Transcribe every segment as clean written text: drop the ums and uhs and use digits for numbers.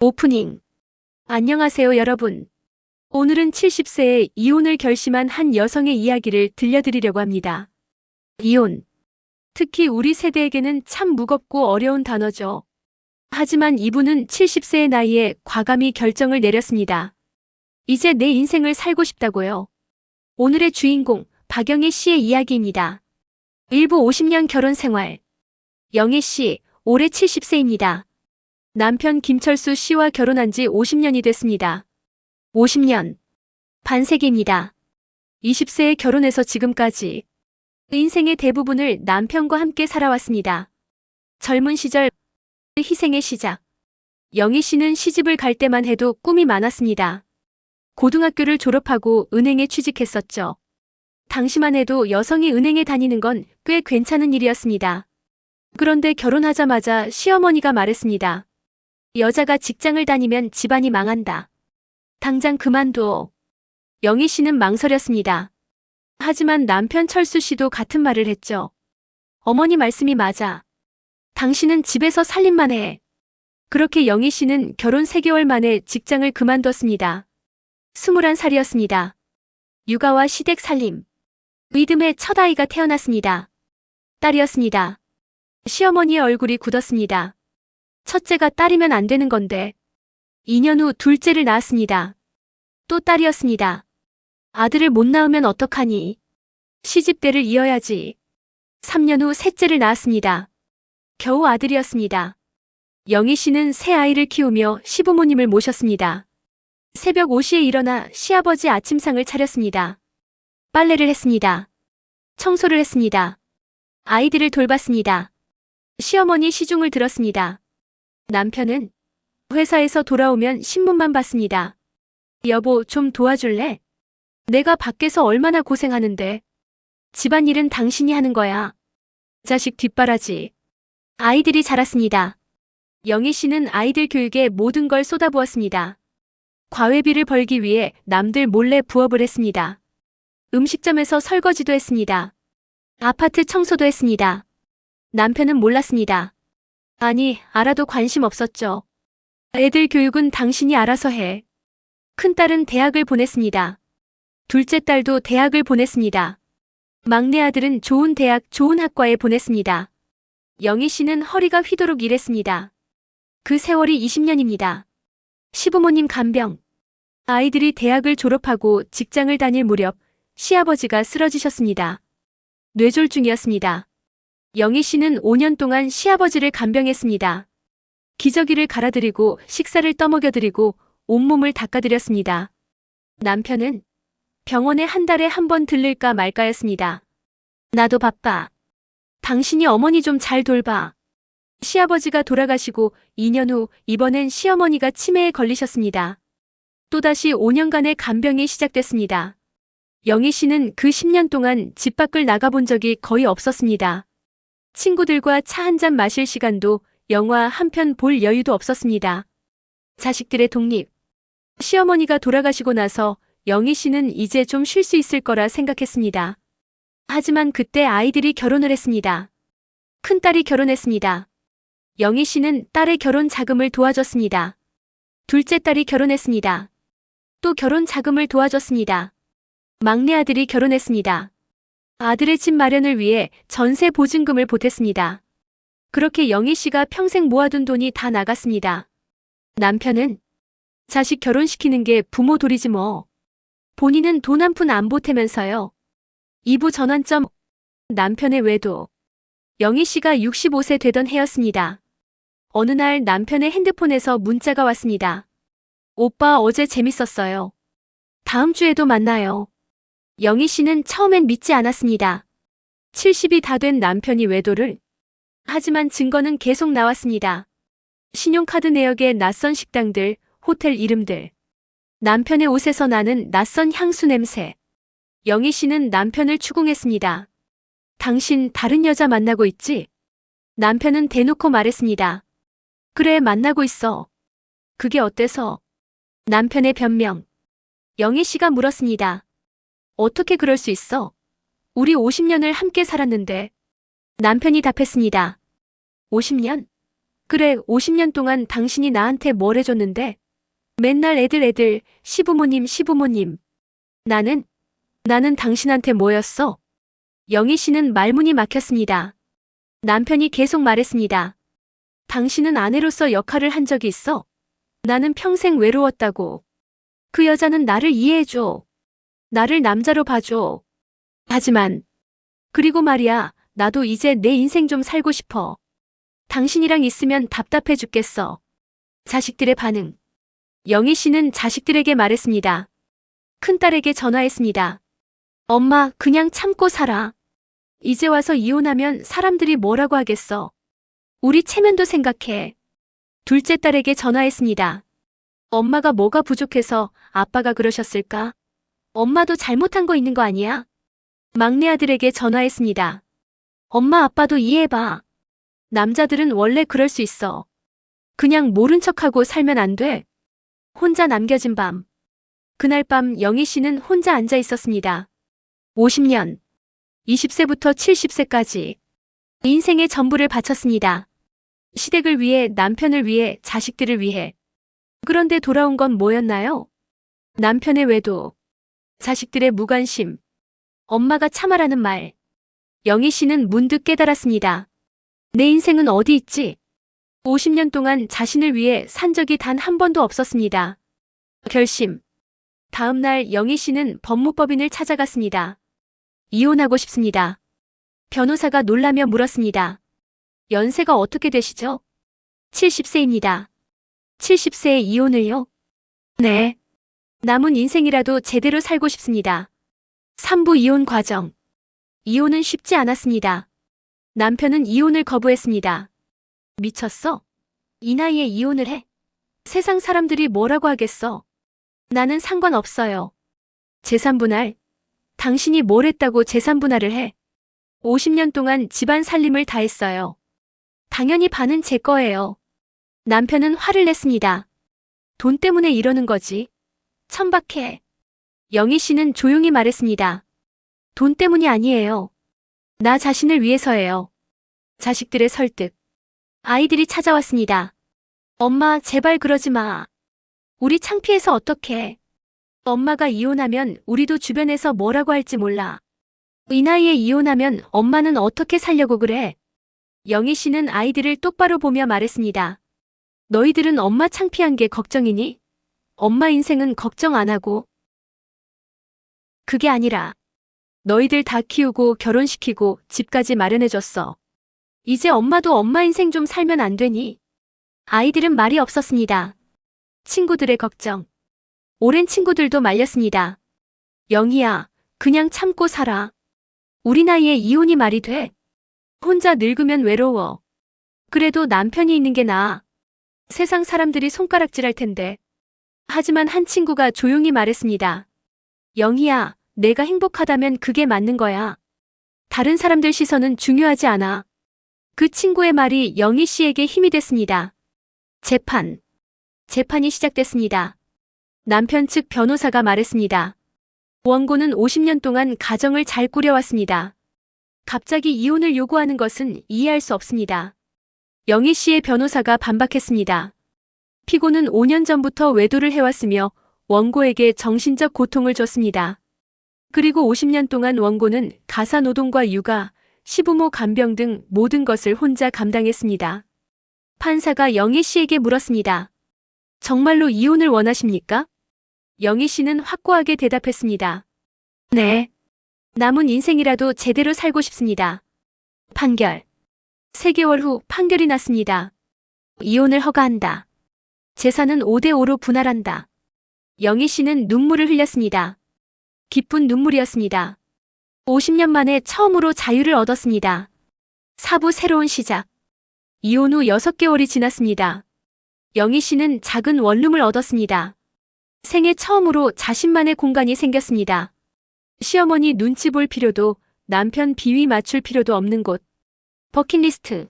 오프닝. 안녕하세요, 여러분. 오늘은 70세에 이혼을 결심한 한 여성의 이야기를 들려드리려고 합니다. 이혼. 특히 우리 세대에게는 참 무겁고 어려운 단어죠. 하지만 이분은 70세의 나이에 과감히 결정을 내렸습니다. 이제 내 인생을 살고 싶다고요. 오늘의 주인공, 박영애 씨의 이야기입니다. 일부 50년 결혼 생활. 영애 씨, 올해 70세입니다. 남편 김철수 씨와 결혼한 지 50년이 됐습니다. 50년. 반세기입니다. 20세에 결혼해서 지금까지 인생의 대부분을 남편과 함께 살아왔습니다. 젊은 시절, 희생의 시작. 영희 씨는 시집을 갈 때만 해도 꿈이 많았습니다. 고등학교를 졸업하고 은행에 취직했었죠. 당시만 해도 여성이 은행에 다니는 건 꽤 괜찮은 일이었습니다. 그런데 결혼하자마자 시어머니가 말했습니다. 여자가 직장을 다니면 집안이 망한다. 당장 그만둬. 영희 씨는 망설였습니다. 하지만 남편 철수 씨도 같은 말을 했죠. 어머니 말씀이 맞아. 당신은 집에서 살림만 해. 그렇게 영희 씨는 결혼 3개월 만에 직장을 그만뒀습니다. 21살이었습니다. 육아와 시댁 살림. 믿음의 첫 아이가 태어났습니다. 딸이었습니다. 시어머니의 얼굴이 굳었습니다. 첫째가 딸이면 안 되는 건데. 2년 후 둘째를 낳았습니다. 또 딸이었습니다. 아들을 못 낳으면 어떡하니? 시집대를 이어야지. 3년 후 셋째를 낳았습니다. 겨우 아들이었습니다. 영희 씨는 새 아이를 키우며 시부모님을 모셨습니다. 새벽 5시에 일어나 시아버지 아침상을 차렸습니다. 빨래를 했습니다. 청소를 했습니다. 아이들을 돌봤습니다. 시어머니 시중을 들었습니다. 남편은 회사에서 돌아오면 신문만 봤습니다. 여보, 좀 도와줄래? 내가 밖에서 얼마나 고생하는데. 집안일은 당신이 하는 거야. 자식 뒷바라지. 아이들이 자랐습니다. 영희 씨는 아이들 교육에 모든 걸 쏟아부었습니다. 과외비를 벌기 위해 남들 몰래 부업을 했습니다. 음식점에서 설거지도 했습니다. 아파트 청소도 했습니다. 남편은 몰랐습니다. 아니, 알아도 관심 없었죠. 애들 교육은 당신이 알아서 해. 큰딸은 대학을 보냈습니다. 둘째 딸도 대학을 보냈습니다. 막내 아들은 좋은 대학, 좋은 학과에 보냈습니다. 영희 씨는 허리가 휘도록 일했습니다. 그 세월이 20년입니다. 시부모님 간병. 아이들이 대학을 졸업하고 직장을 다닐 무렵 시아버지가 쓰러지셨습니다. 뇌졸중이었습니다. 영희 씨는 5년 동안 시아버지를 간병했습니다. 기저귀를 갈아드리고 식사를 떠먹여드리고 온몸을 닦아드렸습니다. 남편은 병원에 한 달에 한 번 들를까 말까였습니다. 나도 바빠. 당신이 어머니 좀 잘 돌봐. 시아버지가 돌아가시고 2년 후 이번엔 시어머니가 치매에 걸리셨습니다. 또다시 5년간의 간병이 시작됐습니다. 영희 씨는 그 10년 동안 집 밖을 나가본 적이 거의 없었습니다. 친구들과 차 한 잔 마실 시간도, 영화 한 편 볼 여유도 없었습니다. 자식들의 독립. 시어머니가 돌아가시고 나서 영희 씨는 이제 좀 쉴 수 있을 거라 생각했습니다. 하지만 그때 아이들이 결혼을 했습니다. 큰딸이 결혼했습니다. 영희 씨는 딸의 결혼 자금을 도와줬습니다. 둘째 딸이 결혼했습니다. 또 결혼 자금을 도와줬습니다. 막내 아들이 결혼했습니다. 아들의 집 마련을 위해 전세 보증금을 보탰습니다. 그렇게 영희 씨가 평생 모아둔 돈이 다 나갔습니다. 남편은 자식 결혼시키는 게 부모 도리지 뭐. 본인은 돈 한 푼 안 보태면서요. 2부 전환점. 남편의 외도. 영희 씨가 65세 되던 해였습니다. 어느 날 남편의 핸드폰에서 문자가 왔습니다. 오빠 어제 재밌었어요. 다음 주에도 만나요. 영희 씨는 처음엔 믿지 않았습니다. 70이 다 된 남편이 외도를. 하지만 증거는 계속 나왔습니다. 신용카드 내역의 낯선 식당들, 호텔 이름들. 남편의 옷에서 나는 낯선 향수 냄새. 영희 씨는 남편을 추궁했습니다. 당신 다른 여자 만나고 있지? 남편은 대놓고 말했습니다. 그래, 만나고 있어. 그게 어때서? 남편의 변명. 영희 씨가 물었습니다. 어떻게 그럴 수 있어? 우리 50년을 함께 살았는데. 남편이 답했습니다. 50년? 그래, 50년 동안 당신이 나한테 뭘 해줬는데? 맨날 애들, 시부모님. 나는 당신한테 뭐였어? 영희 씨는 말문이 막혔습니다. 남편이 계속 말했습니다. 당신은 아내로서 역할을 한 적이 있어? 나는 평생 외로웠다고. 그 여자는 나를 이해해줘. 나를 남자로 봐줘. 하지만, 그리고 말이야, 나도 이제 내 인생 좀 살고 싶어. 당신이랑 있으면 답답해 죽겠어. 자식들의 반응. 영희 씨는 자식들에게 말했습니다. 큰딸에게 전화했습니다. 엄마, 그냥 참고 살아. 이제 와서 이혼하면 사람들이 뭐라고 하겠어. 우리 체면도 생각해. 둘째 딸에게 전화했습니다. 엄마가 뭐가 부족해서 아빠가 그러셨을까? 엄마도 잘못한 거 있는 거 아니야? 막내 아들에게 전화했습니다. 엄마 아빠도 이해해봐. 남자들은 원래 그럴 수 있어. 그냥 모른 척하고 살면 안 돼. 혼자 남겨진 밤. 그날 밤 영희 씨는 혼자 앉아 있었습니다. 50년. 20세부터 70세까지. 인생의 전부를 바쳤습니다. 시댁을 위해, 남편을 위해, 자식들을 위해. 그런데 돌아온 건 뭐였나요? 남편의 외도. 자식들의 무관심. 엄마가 참아라는 말. 영희 씨는 문득 깨달았습니다. 내 인생은 어디 있지? 50년 동안 자신을 위해 산 적이 단 한 번도 없었습니다. 결심. 다음 날 영희 씨는 법무법인을 찾아갔습니다. 이혼하고 싶습니다. 변호사가 놀라며 물었습니다. 연세가 어떻게 되시죠? 70세입니다. 70세에 이혼을요? 네. 남은 인생이라도 제대로 살고 싶습니다. 3부 이혼 과정. 이혼은 쉽지 않았습니다. 남편은 이혼을 거부했습니다. 미쳤어? 이 나이에 이혼을 해? 세상 사람들이 뭐라고 하겠어? 나는 상관없어요. 재산 분할? 당신이 뭘 했다고 재산 분할을 해? 50년 동안 집안 살림을 다 했어요. 당연히 반은 제 거예요. 남편은 화를 냈습니다. 돈 때문에 이러는 거지. 천박해. 영희 씨는 조용히 말했습니다. 돈 때문이 아니에요. 나 자신을 위해서예요. 자식들의 설득. 아이들이 찾아왔습니다. 엄마, 제발 그러지 마. 우리 창피해서 어떡해. 엄마가 이혼하면 우리도 주변에서 뭐라고 할지 몰라. 이 나이에 이혼하면 엄마는 어떻게 살려고 그래? 영희 씨는 아이들을 똑바로 보며 말했습니다. 너희들은 엄마 창피한 게 걱정이니? 엄마 인생은 걱정 안 하고. 그게 아니라 너희들 다 키우고 결혼시키고 집까지 마련해줬어. 이제 엄마도 엄마 인생 좀 살면 안 되니? 아이들은 말이 없었습니다. 친구들의 걱정. 오랜 친구들도 말렸습니다. 영희야, 그냥 참고 살아. 우리 나이에 이혼이 말이 돼? 혼자 늙으면 외로워. 그래도 남편이 있는 게 나아. 세상 사람들이 손가락질할 텐데. 하지만 한 친구가 조용히 말했습니다. 영희야, 내가 행복하다면 그게 맞는 거야. 다른 사람들 시선은 중요하지 않아. 그 친구의 말이 영희 씨에게 힘이 됐습니다. 재판이 시작됐습니다. 남편 측 변호사가 말했습니다. 원고는 50년 동안 가정을 잘 꾸려왔습니다. 갑자기 이혼을 요구하는 것은 이해할 수 없습니다. 영희 씨의 변호사가 반박했습니다. 피고는 5년 전부터 외도를 해왔으며 원고에게 정신적 고통을 줬습니다. 그리고 50년 동안 원고는 가사노동과 육아, 시부모 간병 등 모든 것을 혼자 감당했습니다. 판사가 영희 씨에게 물었습니다. 정말로 이혼을 원하십니까? 영희 씨는 확고하게 대답했습니다. 네. 남은 인생이라도 제대로 살고 싶습니다. 판결. 3개월 후 판결이 났습니다. 이혼을 허가한다. 재산은 5대5로 분할한다. 영희 씨는 눈물을 흘렸습니다. 기쁜 눈물이었습니다. 50년 만에 처음으로 자유를 얻었습니다. 4부 새로운 시작. 이혼 후 6개월이 지났습니다. 영희 씨는 작은 원룸을 얻었습니다. 생애 처음으로 자신만의 공간이 생겼습니다. 시어머니 눈치 볼 필요도 남편 비위 맞출 필요도 없는 곳. 버킷리스트.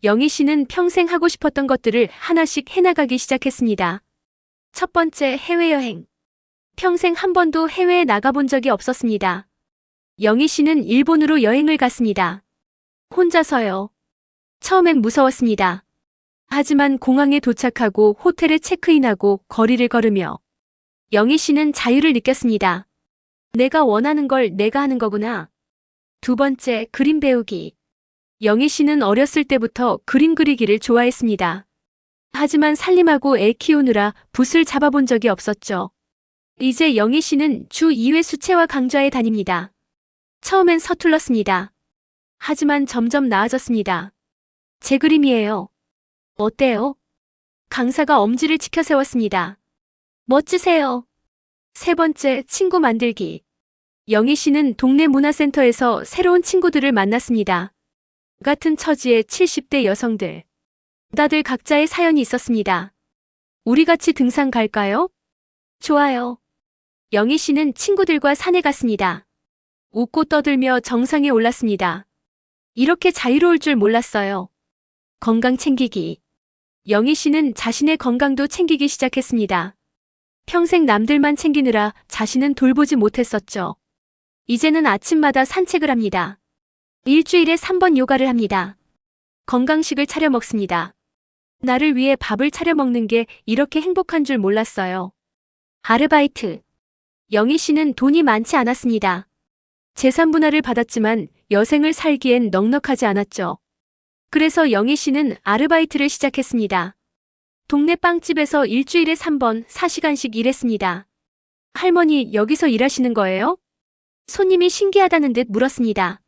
영희 씨는 평생 하고 싶었던 것들을 하나씩 해나가기 시작했습니다. 첫 번째, 해외여행. 평생 한 번도 해외에 나가본 적이 없었습니다. 영희 씨는 일본으로 여행을 갔습니다. 혼자서요. 처음엔 무서웠습니다. 하지만 공항에 도착하고 호텔에 체크인하고 거리를 걸으며 영희 씨는 자유를 느꼈습니다. 내가 원하는 걸 내가 하는 거구나. 두 번째, 그림 배우기. 영희 씨는 어렸을 때부터 그림 그리기를 좋아했습니다. 하지만 살림하고 애 키우느라 붓을 잡아본 적이 없었죠. 이제 영희 씨는 주 2회 수채화 강좌에 다닙니다. 처음엔 서툴렀습니다. 하지만 점점 나아졌습니다. 제 그림이에요. 어때요? 강사가 엄지를 치켜 세웠습니다. 멋지세요. 세 번째, 친구 만들기. 영희 씨는 동네 문화센터에서 새로운 친구들을 만났습니다. 같은 처지의 70대 여성들. 다들 각자의 사연이 있었습니다. 우리 같이 등산 갈까요? 좋아요. 영희 씨는 친구들과 산에 갔습니다. 웃고 떠들며 정상에 올랐습니다. 이렇게 자유로울 줄 몰랐어요. 건강 챙기기. 영희 씨는 자신의 건강도 챙기기 시작했습니다. 평생 남들만 챙기느라 자신은 돌보지 못했었죠. 이제는 아침마다 산책을 합니다. 일주일에 3번 요가를 합니다. 건강식을 차려 먹습니다. 나를 위해 밥을 차려 먹는 게 이렇게 행복한 줄 몰랐어요. 아르바이트. 영희 씨는 돈이 많지 않았습니다. 재산 분할을 받았지만 여생을 살기엔 넉넉하지 않았죠. 그래서 영희 씨는 아르바이트를 시작했습니다. 동네 빵집에서 일주일에 3번 4시간씩 일했습니다. 할머니, 여기서 일하시는 거예요? 손님이 신기하다는 듯 물었습니다.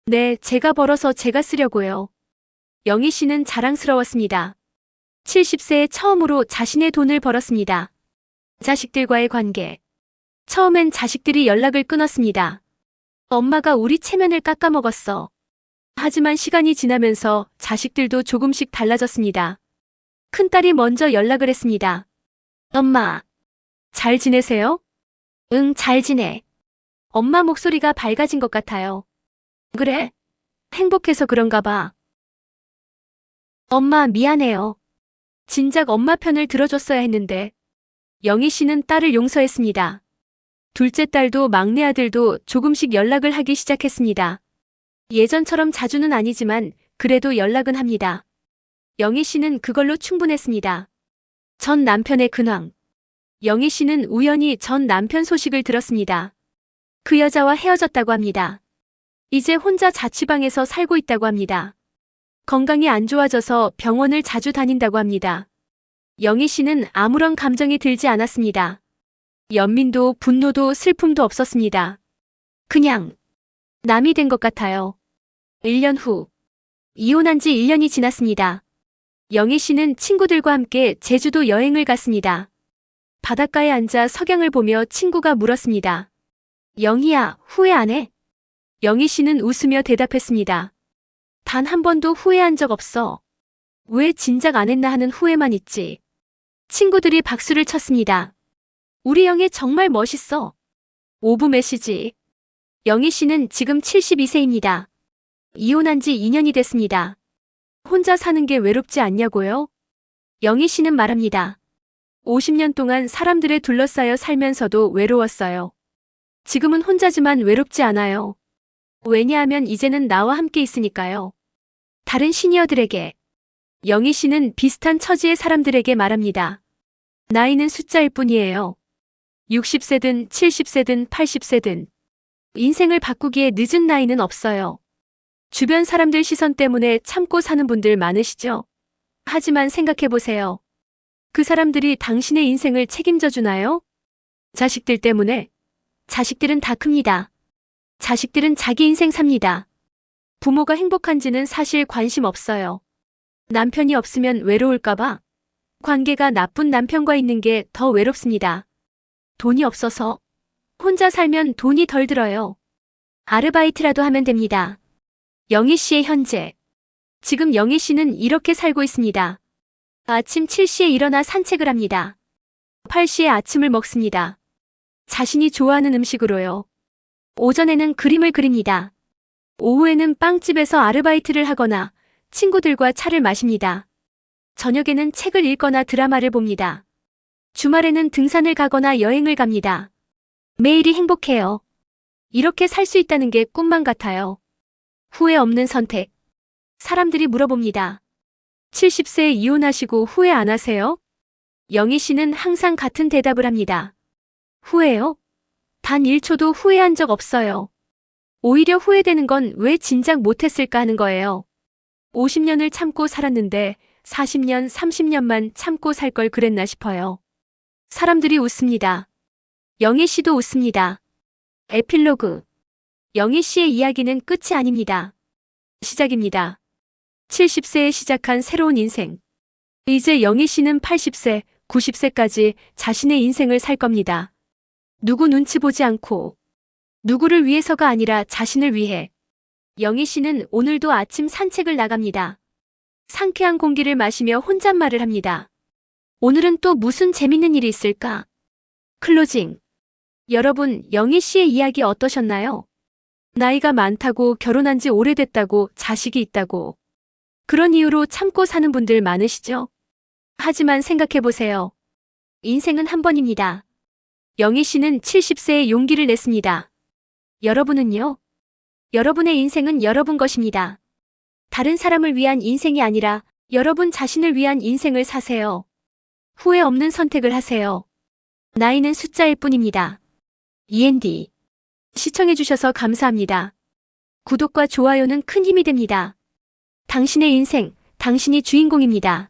네, 제가 벌어서 제가 쓰려고요. 영희 씨는 자랑스러웠습니다. 70세에 처음으로 자신의 돈을 벌었습니다. 자식들과의 관계. 처음엔 자식들이 연락을 끊었습니다. 엄마가 우리 체면을 깎아먹었어. 하지만 시간이 지나면서 자식들도 조금씩 달라졌습니다. 큰딸이 먼저 연락을 했습니다. 엄마, 잘 지내세요? 응, 잘 지내. 엄마 목소리가 밝아진 것 같아요. 그래? 행복해서 그런가 봐. 엄마, 미안해요. 진작 엄마 편을 들어줬어야 했는데. 영희 씨는 딸을 용서했습니다. 둘째 딸도 막내 아들도 조금씩 연락을 하기 시작했습니다. 예전처럼 자주는 아니지만 그래도 연락은 합니다. 영희 씨는 그걸로 충분했습니다. 전 남편의 근황. 영희 씨는 우연히 전 남편 소식을 들었습니다. 그 여자와 헤어졌다고 합니다. 이제 혼자 자취방에서 살고 있다고 합니다. 건강이 안 좋아져서 병원을 자주 다닌다고 합니다. 영희 씨는 아무런 감정이 들지 않았습니다. 연민도 분노도 슬픔도 없었습니다. 그냥 남이 된 것 같아요. 1년 후. 이혼한 지 1년이 지났습니다. 영희 씨는 친구들과 함께 제주도 여행을 갔습니다. 바닷가에 앉아 석양을 보며 친구가 물었습니다. 영희야, 후회 안 해? 영희 씨는 웃으며 대답했습니다. 단 한 번도 후회한 적 없어. 왜 진작 안 했나 하는 후회만 있지. 친구들이 박수를 쳤습니다. 우리 영희 정말 멋있어. 오브 메시지. 영희 씨는 지금 72세입니다. 이혼한 지 2년이 됐습니다. 혼자 사는 게 외롭지 않냐고요? 영희 씨는 말합니다. 50년 동안 사람들에 둘러싸여 살면서도 외로웠어요. 지금은 혼자지만 외롭지 않아요. 왜냐하면 이제는 나와 함께 있으니까요. 다른 시니어들에게. 영희 씨는 비슷한 처지의 사람들에게 말합니다. 나이는 숫자일 뿐이에요. 60세든 70세든 80세든. 인생을 바꾸기에 늦은 나이는 없어요. 주변 사람들 시선 때문에 참고 사는 분들 많으시죠? 하지만 생각해보세요. 그 사람들이 당신의 인생을 책임져 주나요? 자식들 때문에? 자식들은 다 큽니다. 자식들은 자기 인생 삽니다. 부모가 행복한지는 사실 관심 없어요. 남편이 없으면 외로울까봐? 관계가 나쁜 남편과 있는 게 더 외롭습니다. 돈이 없어서. 혼자 살면 돈이 덜 들어요. 아르바이트라도 하면 됩니다. 영희 씨의 현재. 지금 영희 씨는 이렇게 살고 있습니다. 아침 7시에 일어나 산책을 합니다. 8시에 아침을 먹습니다. 자신이 좋아하는 음식으로요. 오전에는 그림을 그립니다. 오후에는 빵집에서 아르바이트를 하거나 친구들과 차를 마십니다. 저녁에는 책을 읽거나 드라마를 봅니다. 주말에는 등산을 가거나 여행을 갑니다. 매일이 행복해요. 이렇게 살 수 있다는 게 꿈만 같아요. 후회 없는 선택. 사람들이 물어봅니다. 70세에 이혼하시고 후회 안 하세요? 영희 씨는 항상 같은 대답을 합니다. 후회요? 단 1초도 후회한 적 없어요. 오히려 후회되는 건 왜 진작 못했을까 하는 거예요. 50년을 참고 살았는데 40년, 30년만 참고 살 걸 그랬나 싶어요. 사람들이 웃습니다. 영희 씨도 웃습니다. 에필로그. 영희 씨의 이야기는 끝이 아닙니다. 시작입니다. 70세에 시작한 새로운 인생. 이제 영희 씨는 80세, 90세까지 자신의 인생을 살 겁니다. 누구 눈치 보지 않고, 누구를 위해서가 아니라 자신을 위해. 영희 씨는 오늘도 아침 산책을 나갑니다. 상쾌한 공기를 마시며 혼잣말을 합니다. 오늘은 또 무슨 재밌는 일이 있을까? 클로징. 여러분, 영희 씨의 이야기 어떠셨나요? 나이가 많다고, 결혼한 지 오래됐다고, 자식이 있다고. 그런 이유로 참고 사는 분들 많으시죠? 하지만 생각해보세요. 인생은 한 번입니다. 영희 씨는 70세에 용기를 냈습니다. 여러분은요? 여러분의 인생은 여러분 것입니다. 다른 사람을 위한 인생이 아니라 여러분 자신을 위한 인생을 사세요. 후회 없는 선택을 하세요. 나이는 숫자일 뿐입니다. END. 시청해주셔서 감사합니다. 구독과 좋아요는 큰 힘이 됩니다. 당신의 인생, 당신이 주인공입니다.